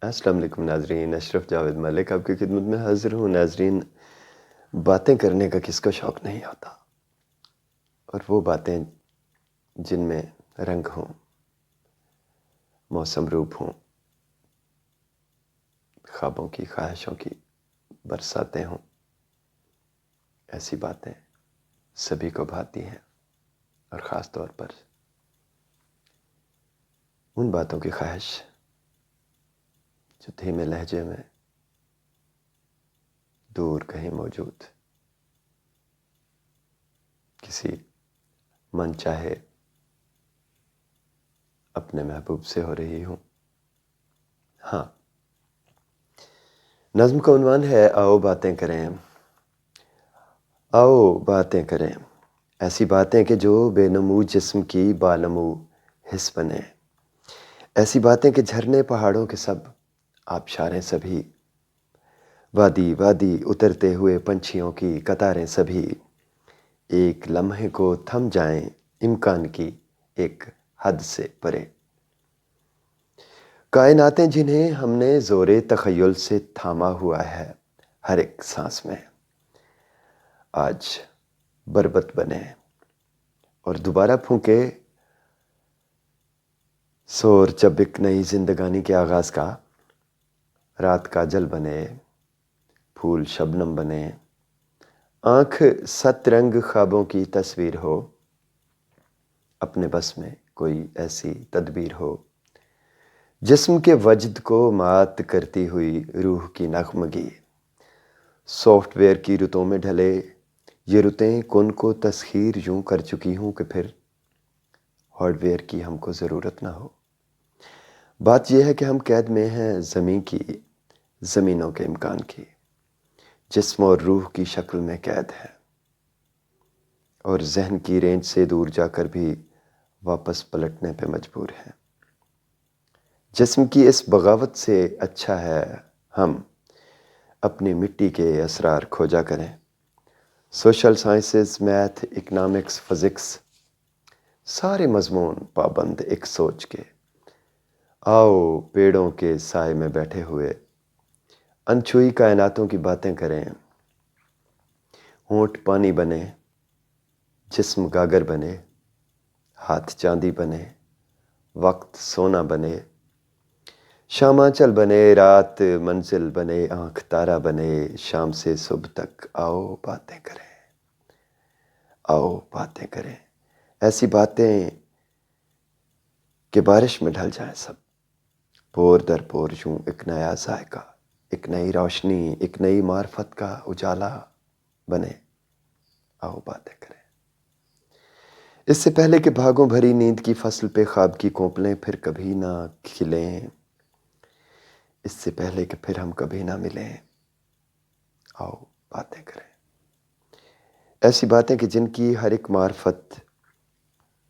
السلام علیکم ناظرین، اشرف جاوید ملک آپ کی خدمت میں حاضر ہوں۔ ناظرین، باتیں کرنے کا کس کو شوق نہیں ہوتا، اور وہ باتیں جن میں رنگ ہوں، موسم روپ ہوں، خوابوں کی خواہشوں کی برساتیں ہوں، ایسی باتیں سبھی کو بھاتی ہیں، اور خاص طور پر ان باتوں کی خواہش جو دھیمے لہجے میں دور کہیں موجود کسی من چاہے اپنے محبوب سے ہو رہی ہوں۔ ہاں، نظم کا عنوان ہے آؤ باتیں کریں، آؤ باتیں کریں، ایسی باتیں کہ جو بے نمو جسم کی بالمو حس بنے، ایسی باتیں کہ جھرنے پہاڑوں کے سب آبشاریں سبھی، وادی وادی اترتے ہوئے پنچھیوں کی قطاریں سبھی، ایک لمحے کو تھم جائیں امکان کی ایک حد سے پرے، کائناتیں جنہیں ہم نے زور تخیل سے تھاما ہوا ہے ہر ایک سانس میں، آج بربت بنے اور دوبارہ پھونکے سور جب ایک نئی زندگانی کے آغاز کا، رات کا جل بنے، پھول شبنم بنے، آنکھ ست رنگ خوابوں کی تصویر ہو، اپنے بس میں کوئی ایسی تدبیر ہو، جسم کے وجد کو مات کرتی ہوئی روح کی نغمگی، سافٹ ویئر کی رتوں میں ڈھلے یہ رتیں کن کو تسخیر یوں کر چکی ہوں کہ پھر ہارڈ ویئر کی ہم کو ضرورت نہ ہو۔ بات یہ ہے کہ ہم قید میں ہیں زمین کی، زمینوں کے امکان کی، جسم اور روح کی شکل میں قید ہے، اور ذہن کی رینج سے دور جا کر بھی واپس پلٹنے پہ مجبور ہیں۔ جسم کی اس بغاوت سے اچھا ہے ہم اپنی مٹی کے اسرار کھوجا کریں، social sciences, math, economics, physics, سارے مضمون پابند ایک سوچ کے، آؤ پیڑوں کے سائے میں بیٹھے ہوئے انچھوئی کائناتوں کی باتیں کریں، ہونٹ پانی بنے، جسم گاگر بنے، ہاتھ چاندی بنے، وقت سونا بنے، شام آنچل بنے، رات منزل بنے، آنکھ تارا بنے، شام سے صبح تک آؤ باتیں کریں، آؤ باتیں کریں، ایسی باتیں کہ بارش میں ڈھل جائیں سب، پور در پور یوں ایک نیا ذائقہ، ایک نئی روشنی، ایک نئی معرفت کا اجالا بنے، آؤ باتیں کریں۔ اس سے پہلے کہ بھاگوں بھری نیند کی فصل پہ خواب کی کونپلیں پھر کبھی نہ کھلیں، اس سے پہلے کہ پھر ہم کبھی نہ ملیں، آؤ باتیں کریں، ایسی باتیں کہ جن کی ہر ایک معرفت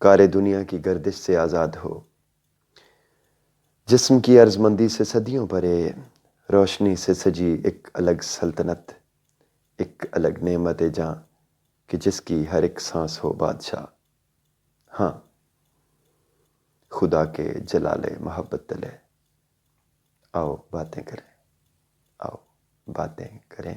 کار دنیا کی گردش سے آزاد ہو، جسم کی ارضمندی سے صدیوں پرے، روشنی سے سجی ایک الگ سلطنت، ایک الگ نعمت جاں کہ جس کی ہر ایک سانس ہو بادشاہ، ہاں خدا کے جلال محبت تلے، آؤ باتیں کریں، آؤ باتیں کریں۔